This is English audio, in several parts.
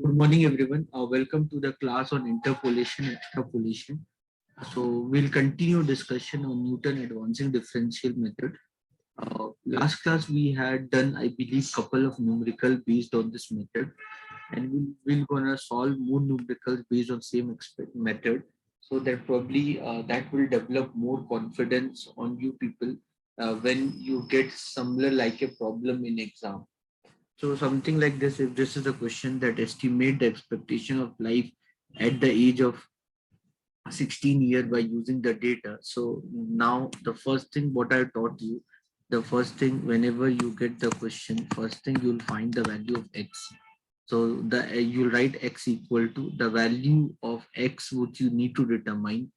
Good morning, everyone. Welcome to the class on interpolation and extrapolation. So we'll continue discussion on Newton advancing differential method. Last class we had done, I believe, couple of numerical based on this method, and we're gonna solve more numericals based on same method. So that probably that will develop more confidence on you people when you get similar like a problem in exam. So something like this, if this is a question that estimate the expectation of life at the age of 16 year by using the data. So now the first thing what I taught you, the first thing whenever you get the question, first thing you'll find the value of x. So the you write x equal to the value of x which you need to determine.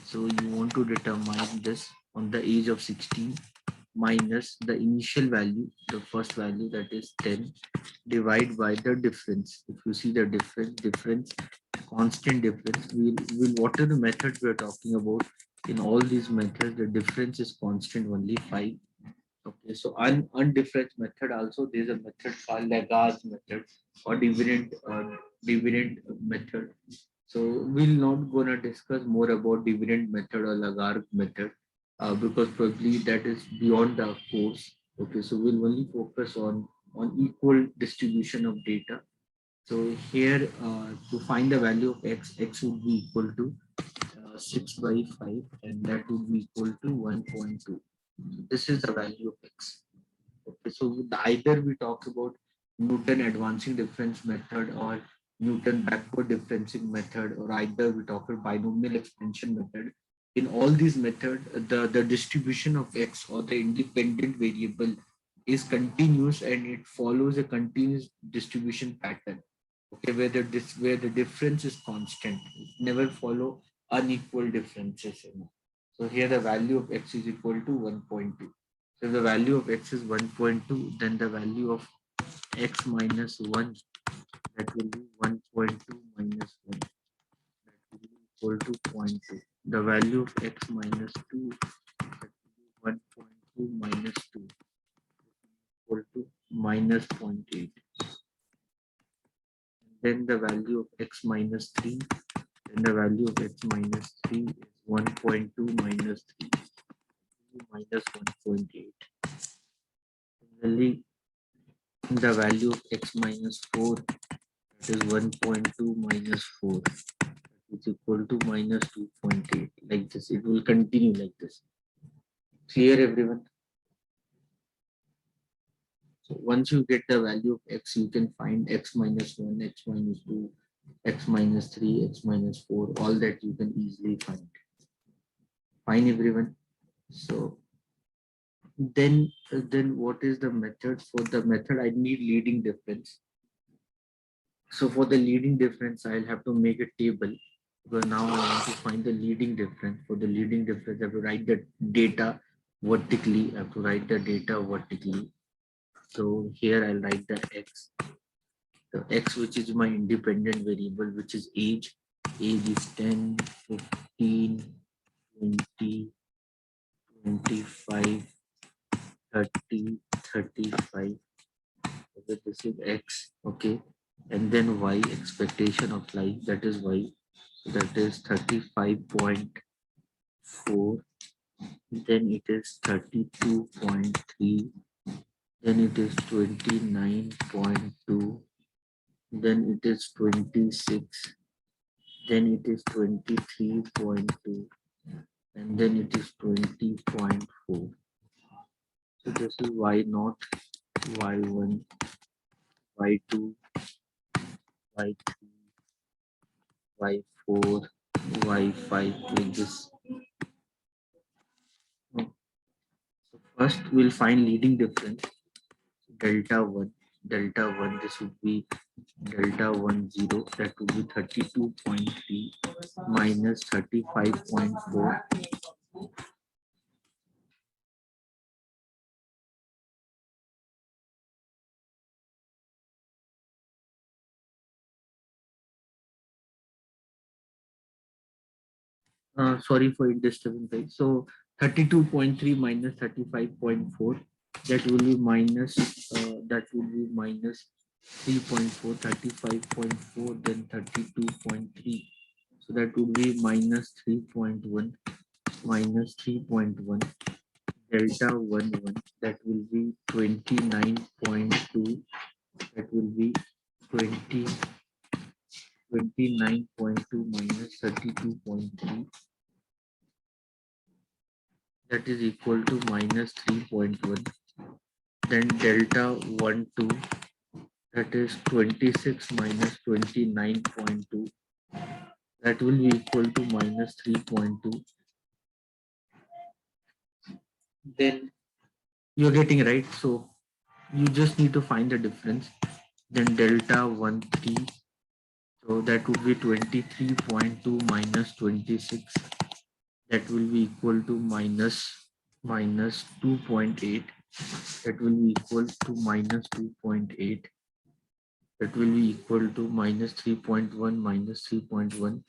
So you want to determine this on the age of 16 minus the initial value, the first value that is 10, divide by the difference. If you see the difference, constant difference, we'll whatever the method we're talking about, in all these methods, the difference is constant only 5. Okay, so undifference method also there's a method called Lagrange method or dividend method. So we'll not gonna discuss more about dividend method or Lagrange method because probably that is beyond the course. Okay, so we'll only focus on equal distribution of data. So here to find the value of x, x would be equal to 6 by 5 and that would be equal to 1.2. So this is the value of x. Okay, so either we talk about Newton advancing difference method or Newton backward differentiating method, or either we talk about binomial expansion method. In all these methods, the distribution of x or the independent variable is continuous and it follows a continuous distribution pattern. Okay, where the difference is constant, it never follow unequal differences. So here the value of x is equal to 1.2. So if the value of x is 1.2, then the value of x minus 1, that will be 1.2 minus 1, that will be equal to zero point 0.2. The value of x minus 2, that will be 1.2 minus 2, equal to minus zero point 0.8. Then the value of x minus 3, then the value of x minus 3 is 1.2 minus 3, minus 1.8. Similarly, the value of x minus 4, that is 1.2 minus 4, is equal to minus 2.8. Like this, it will continue like this. Clear, everyone? So once you get the value of x, you can find x minus 1, x minus 2, x minus 3, x minus 4, all that you can easily find. Fine, everyone. So then what is the method? For the method, I need leading difference. So for the leading difference, I'll have to make a table. Because now I want to find the leading difference. For the leading difference, I have to write the data vertically. I have to write the data vertically. So here I'll write the x. The x, which is my independent variable, which is age. Age is 10, 15, 20, 25, 30, 35. Okay, this is x. Okay. And then y, expectation of life, that is y. That is 35.4. Then it is 32.3. Then it is 29.2. Then it is 26. Then it is 23.2. And then it is 20.4. So this is y0, y1, y2, y3, y4, y5 with this. So first we'll find leading difference. Delta 1, this would be delta 1 0, that would be 32.3 minus 35.4. Sorry for disturbing, right? So 32.3 minus 35.4, that will be minus 3.4, 35.4, then 32.3. So that would be minus 3.1, minus 3.1, delta 1, 1. That will be 29.2. That will be 20, 29.2 minus 32.3. That is equal to minus 3.1. Then delta 1, 2. That is 26 minus 29.2. That will be equal to minus 3.2. Then you're getting right. So you just need to find the difference. Then delta 1, 3. So that would be 23.2 minus 26. That will be equal to minus 2.8. That will be equal to minus 2.8. That will be equal to minus 3.1 minus 3.1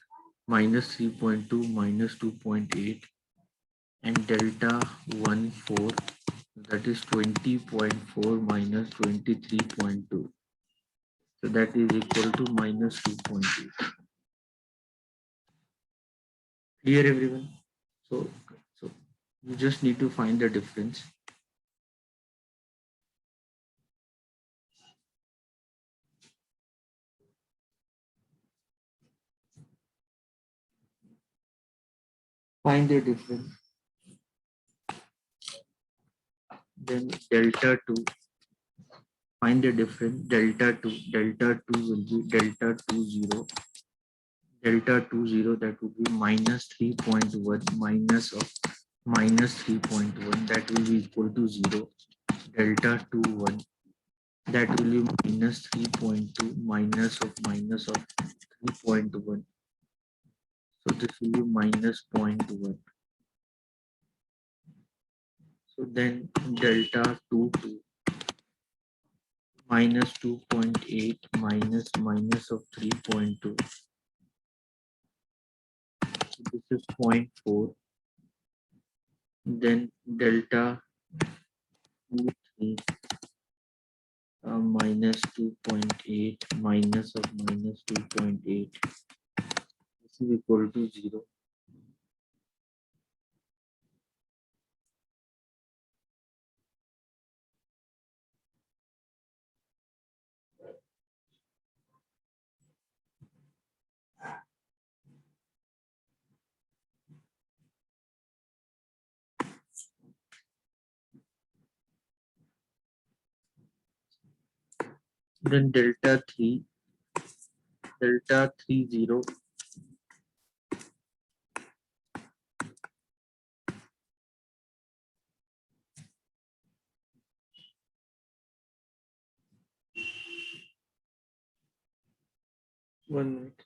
minus 3.2 minus 2.8, and delta 1, 4. That is 20.4 minus 23.2. So that is equal to minus 2.8. Clear, everyone? So you just need to find the difference. Find the difference. Then delta 2. Find the difference. Delta 2. Delta 2 will be delta 2, 0. Delta 2, 0. That would be minus 3.1 minus of minus 3.1. That will be equal to 0. Delta 2, 1. That will be minus 3.2 minus of 3.1. So this will be minus 0.1. So then delta 2, 2. Minus 2.8 minus of 3.2. So this is 0.4. Then delta 2, 3. Minus 2.8 minus of minus 2.8. This is equal to 0. Then delta 3, 0. One minute.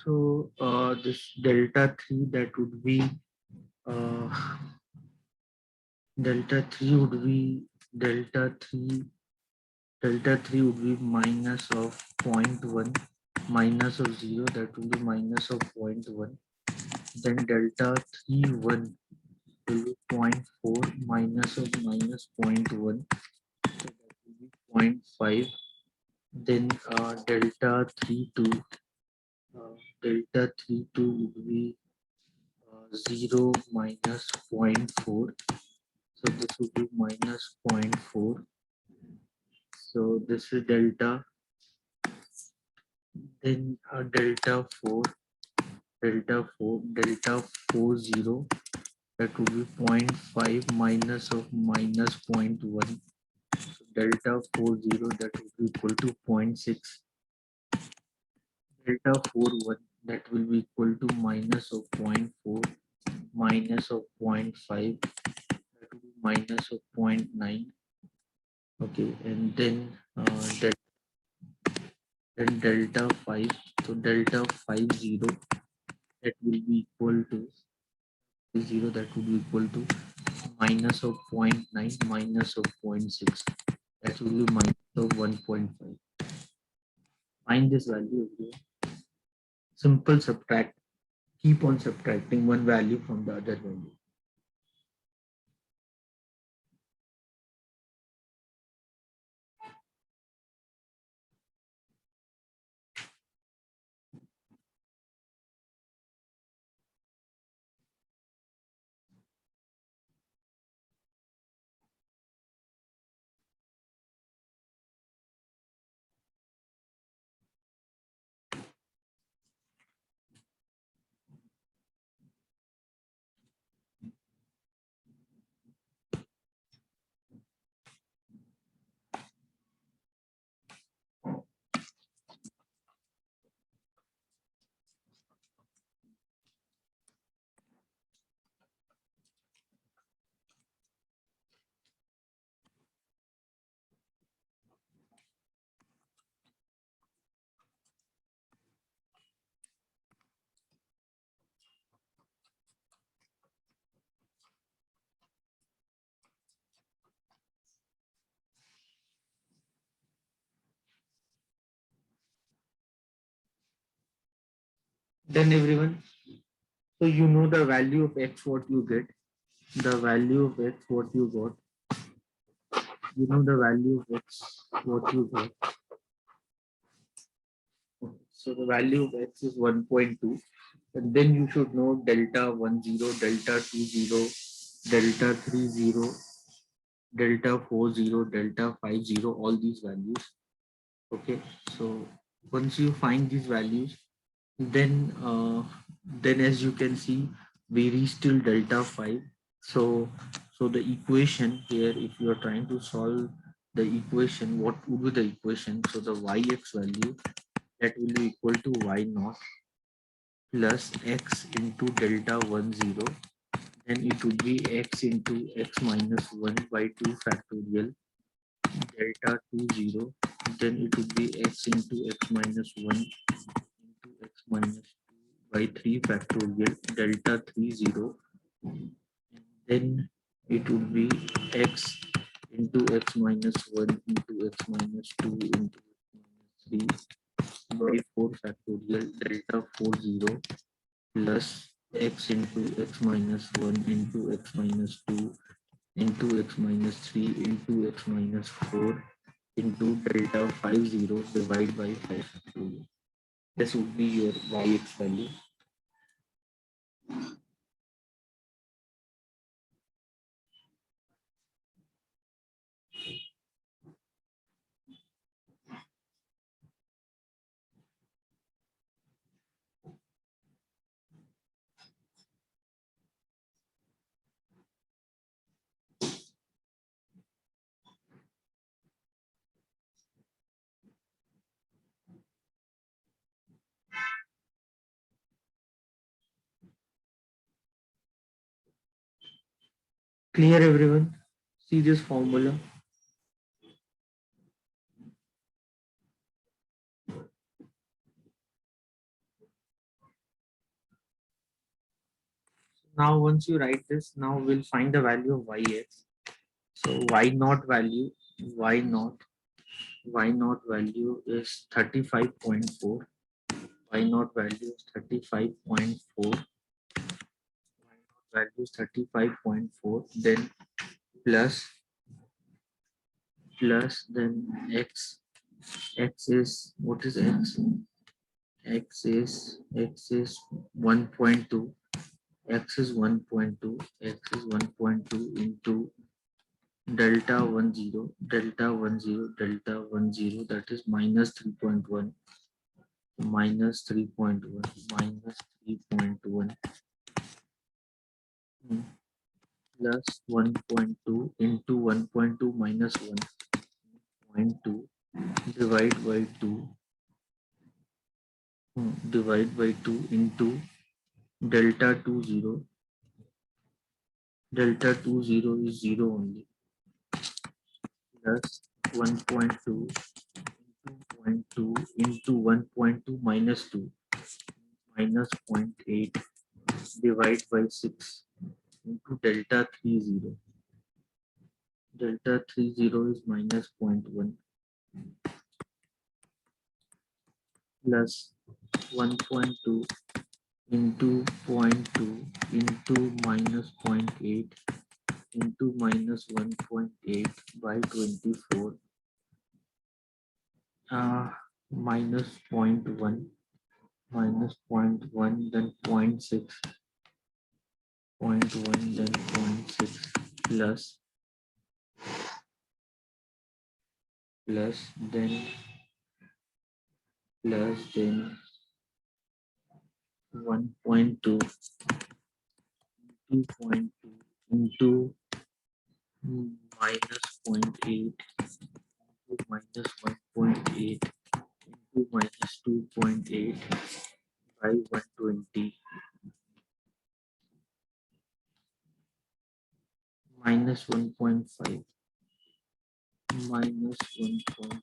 So this delta 3, that would be delta 3 would be delta 3 would be minus of 0.1 minus of 0. That would be minus of 0.1. Then delta 3, 1 will be 0.4 minus of minus 0.1. So that will be 0.5. Then delta 3, 2. Delta 3, 2 would be 0 minus 0.4. So this would be minus 0.4. So this is delta. Then delta 4. delta 40, that would be 0.5 minus of minus 0.1. So delta 40, that would be equal to 0.6. Delta 41, that will be equal to minus of 0.4 minus of 0.5, that will be minus of 0.9. Okay, and then then delta 5, so delta 50, that will be equal to 0, that would be equal to minus of 0.9 minus of 0.6, that will be minus of 1.5. Find this value here. Simple subtract, keep on subtracting one value from the other value. Then everyone, so you know the value of x, what you get, the value of x, what you got, you know the value of x, what you got. So the value of x is 1.2, and then you should know delta 10, delta 20, delta 30, delta 40, delta 50, all these values. Okay, so once you find these values, then as you can see, we reach till delta 5. So the equation here, if you are trying to solve the equation, what would be the equation? So the yx value, that will be equal to y naught plus x into delta 10, then it would be x into x minus 1 by 2 factorial delta 20, then it would be x into x minus 1 into x minus 2 by 3 factorial delta 30, and then it would be x into x minus 1 into x minus 2 into x minus 3 by 4 factorial delta 40 plus x into x minus 1 into x minus 2 into x minus 3 into x minus 4 into delta 50 divided by 5 factorial. This would be your yx value. Clear everyone? See this formula. Now once you write this, now we'll find the value of yx. So y naught value, y naught value is 35.4. Y naught value is 35.4. Y naught value is 35.4. Then plus then x is, what is x? X is 1.2. X is 1.2. X is 1.2 into delta 10, delta 10, delta 10, that is minus 3.1. minus 3.1 minus 3.1 plus 1.2 into 1.2 minus 1.2 divide by 2 divide by 2 into delta 2 0. Delta 2 0 is 0 only, plus 1.2 into 0.2 into 1.2 minus 2 minus 0.8 divide by 6 into delta 3 0. Delta 3 0 is minus 0.1 plus 1.2 into 0.2 into minus 0.8 into minus 1.8 by 24 minus 0.1 minus 0.1 then 0.6 0.1 then 0.6 plus then 1.2 2.2 into minus 0.8 into minus 1.8 into minus 2.8 by 120 minus 1.5 minus 1.5.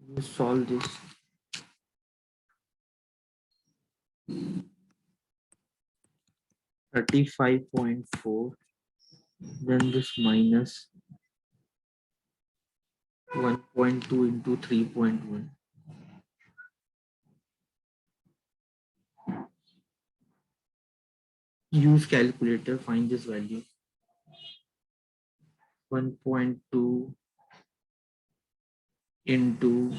You solve this. 35.4, then this minus 1.2 into 3.1. Use calculator, find this value. 1.2 into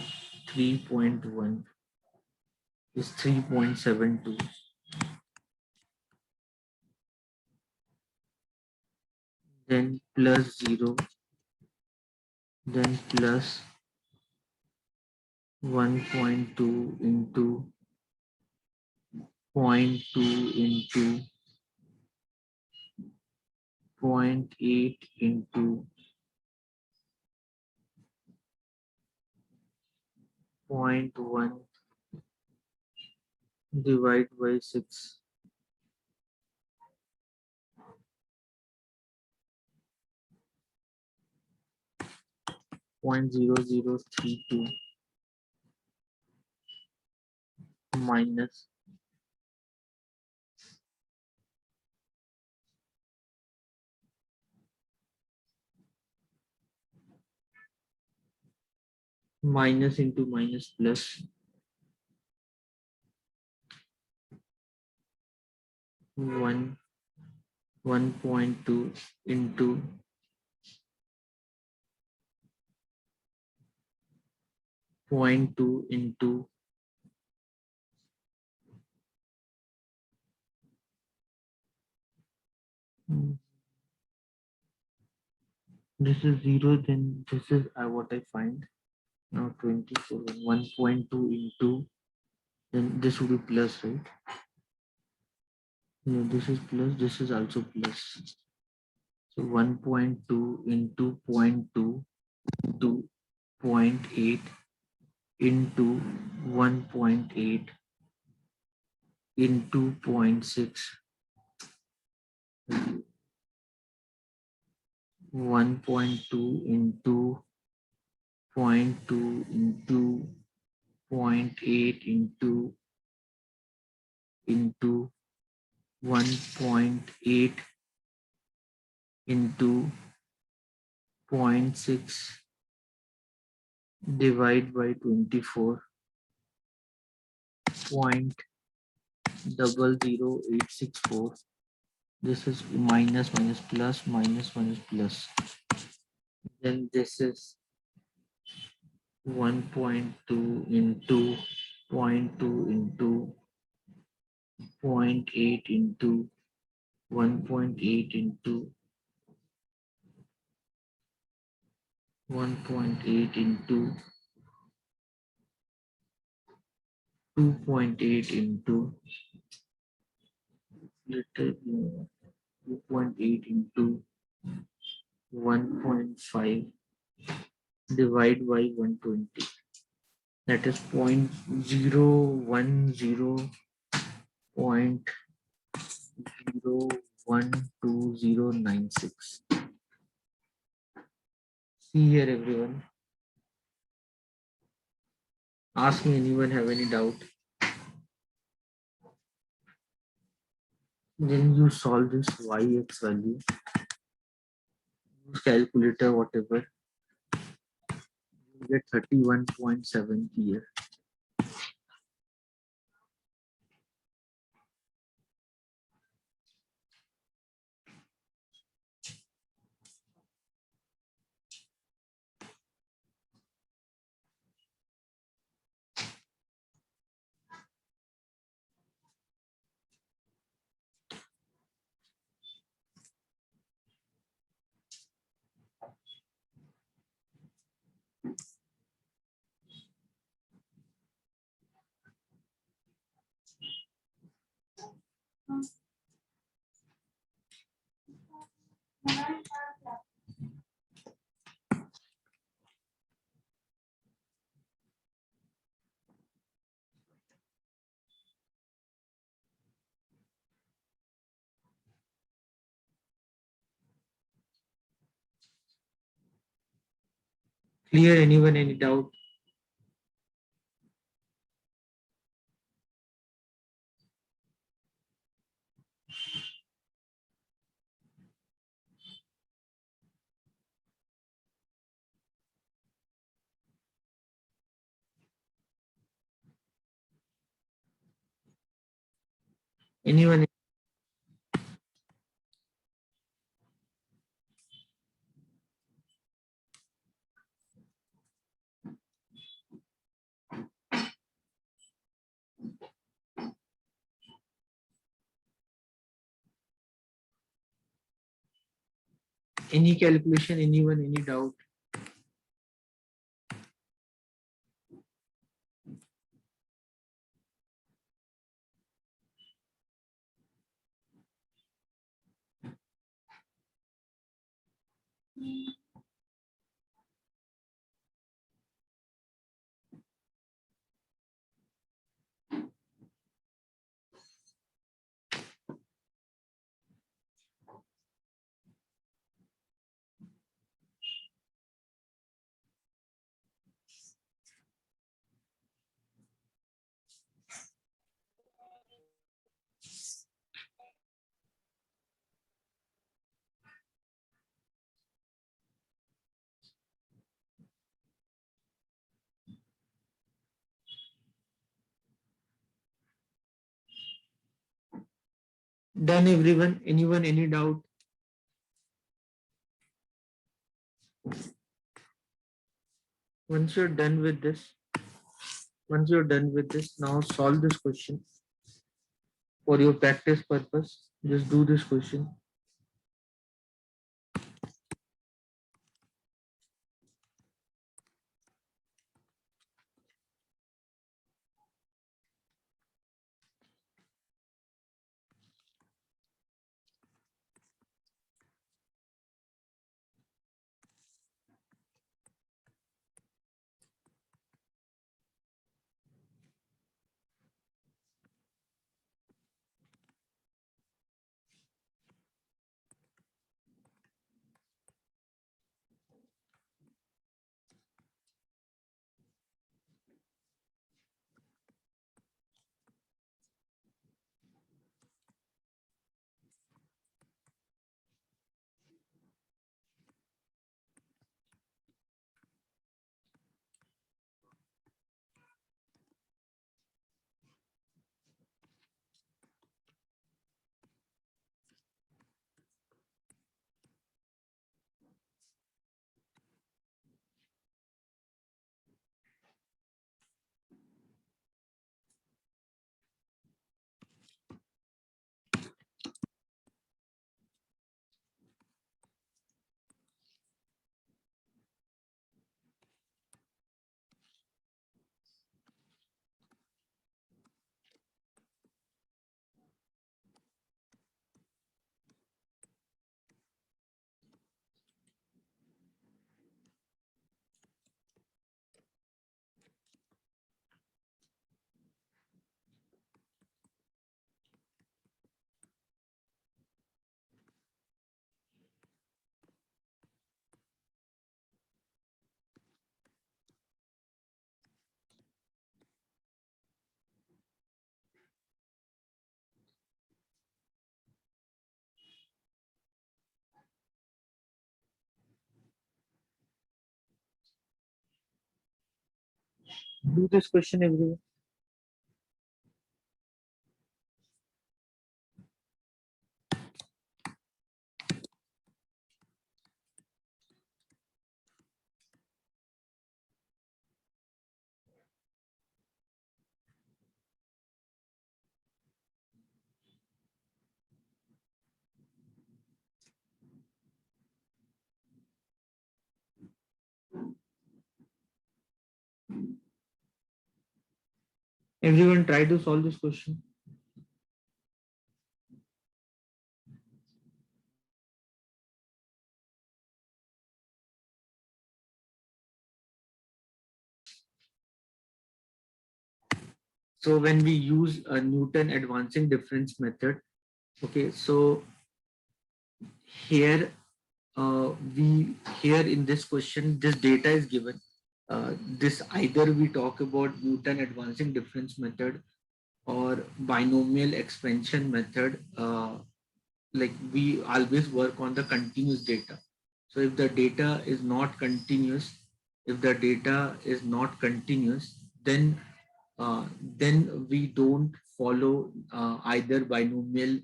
3.1 is 3.72. Then plus 0, then plus 1.2 into 0.2 into 0.8 into 0.1 divide by 6. 0.0032 minus minus into minus plus 1.2 into 0.2 into this is 0, then this is what I find now 24. 1.2 into, then this will be plus, right? Yeah, this is plus, this is also plus. So 1.2 into 0.2 to 0.8 into 1.8 into 0.6, 1.2 into 0.2 into 0.8 into 1.8 into 0.6 divide by 24 0.00864. This is minus minus plus minus minus plus. Then this is 1.2 into 0.2 into 0.8 into 1.8 into 1.8 into 2.8 into little 2.8 into 1.5 divide by 120. That is 0.010 0.012096. See here, everyone. Ask me, anyone have any doubt? Then you solve this yx value, use calculator, whatever, you get 31.7 here. Clear? Anyone, any doubt? Anyone? Any calculation? Anyone, any doubt? Done, everyone? Anyone, any doubt? Once you're done with this, now solve this question for your practice purpose. Just do this question. Do this question everyone. Everyone try to solve this question. So when we use a Newton advancing difference method, okay, so here here in this question, this data is given. This either we talk about Newton advancing difference method or binomial expansion method. Like we always work on the continuous data. So if the data is not continuous, if the data is not continuous, then we don't follow either binomial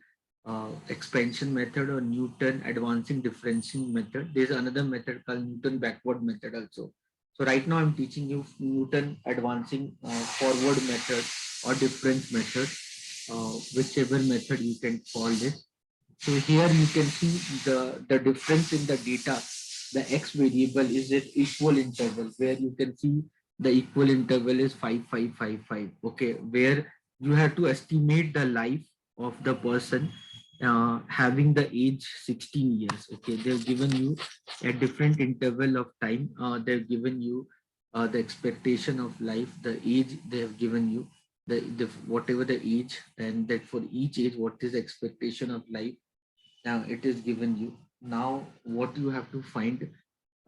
expansion method or Newton advancing differentiation method. There's another method called Newton backward method also. So right now I'm teaching you Newton advancing forward method or difference method, whichever method you can call this. So here you can see the difference in the data. The x variable is at equal interval, where you can see the equal interval is 5555. Okay, where you have to estimate the life of the person having the age 16 years. Okay, they've given you a different interval of time. They've given you the expectation of life, the age they have given you, the whatever the age, and that for each age, what is the expectation of life. Now it is given you. Now what you have to find,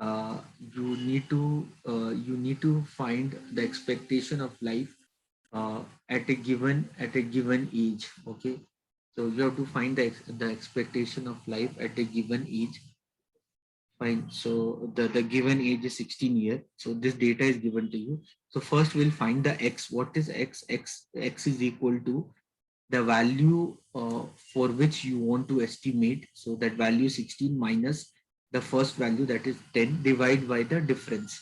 you need to find the expectation of life at a given age. Okay, so you have to find the expectation of life at a given age. Fine. So the given age is 16 years. So this data is given to you. So first we'll find the x. What is x? X is equal to the value for which you want to estimate. So that value 16 minus the first value, that is 10, divided by the difference.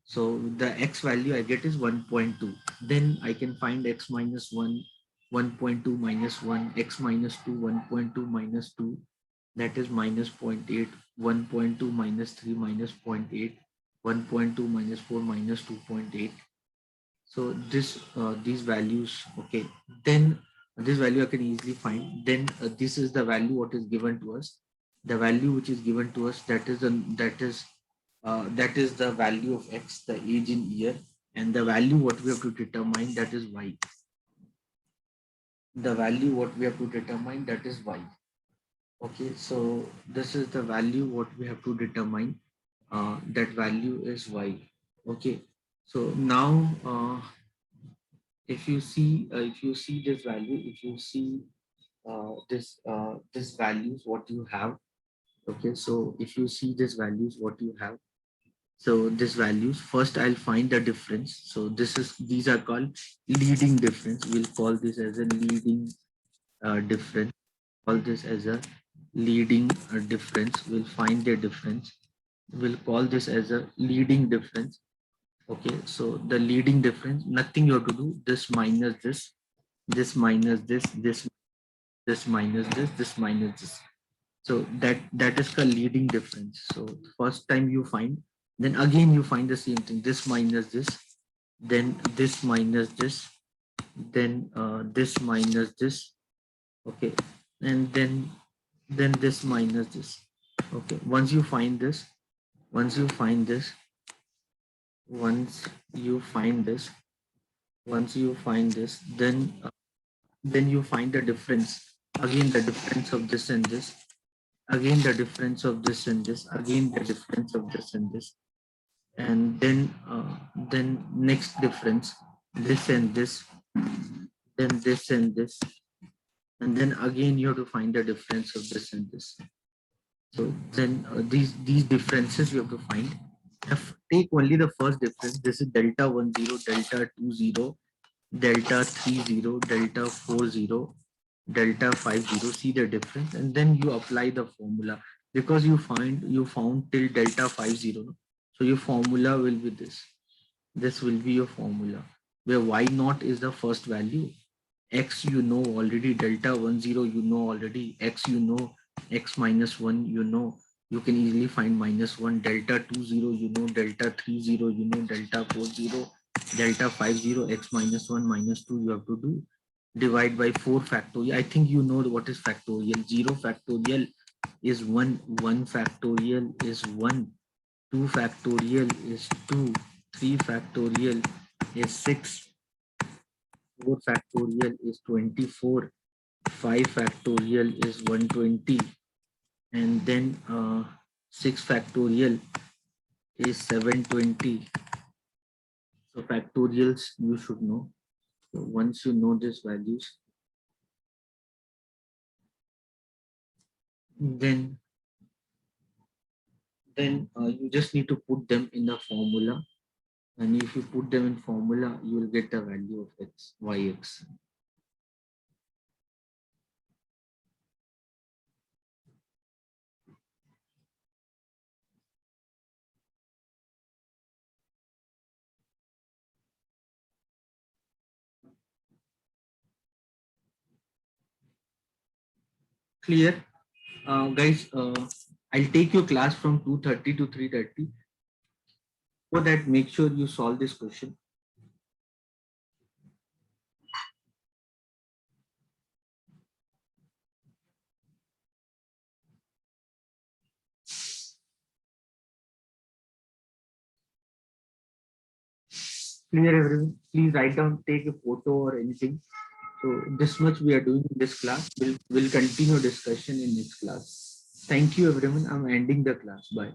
So the x value I get is 1.2. Then I can find x minus 1, 1.2 minus 1, x minus 2, 1.2 minus 2, that is minus 0.8, 1.2 minus 3 minus 0.8, 1.2 minus 4 minus 2.8. So these values, okay, then this value I can easily find. Then this is the value what is given to us. The value which is given to us, that is the value of x, the age in year, and the value what we have to determine, that is y. The value what we have to determine, that is y. Okay, so this is the value what we have to determine. That value is y. Okay, so now if you see this value, if you see this values what you have. Okay, so if you see this values what you have, so this values, first I'll find the difference. So these are called leading difference. We'll call this as a leading difference. Call this as a leading difference. We'll find the difference. We'll call this as a leading difference. Okay, so the leading difference, nothing you have to do, this minus this minus this minus this minus this. So that is called leading difference. So first time you find, then again you find the same thing, this minus this, then this minus this, then this minus this. Okay, and then this minus this. Okay, once you find this, once you find this, once you find this, once you find this, then you find the difference. Again the difference of this and this, again the difference of this and this, again the difference of this and this, and then next difference, this and this, then this and this, and then again you have to find the difference of this and this. So then these differences you have to find. Take only the first difference. This is delta 10, delta 20, delta 30, delta 40, delta 50. See the difference, and then you apply the formula because you found till delta 50. No? So your formula will be this. This will be your formula where y naught is the first value. X you know already, delta 10 you know already, x you know, x minus 1 you know, you can easily find minus 1, delta 20 you know, delta 30 you know, delta 40, delta 50, x minus 1 minus 2 you have to do. Divide by 4 factorial. I think you know what is factorial. 0 factorial is 1, 1 factorial is 1, 2 factorial is 2, 3 factorial is 6, 4 factorial is 24, 5 factorial is 120, and then 6 factorial is 720. So factorials you should know. So once you know these values, then you just need to put them in the formula, and if you put them in formula you will get the value of x, yx. Clear? Guys, I'll take your class from 2:30 to 3:30. For that, make sure you solve this question. Clear, everyone? Please write down, take a photo or anything. So this much we are doing in this class. We'll continue discussion in next class. Thank you, everyone. I'm ending the class. Bye.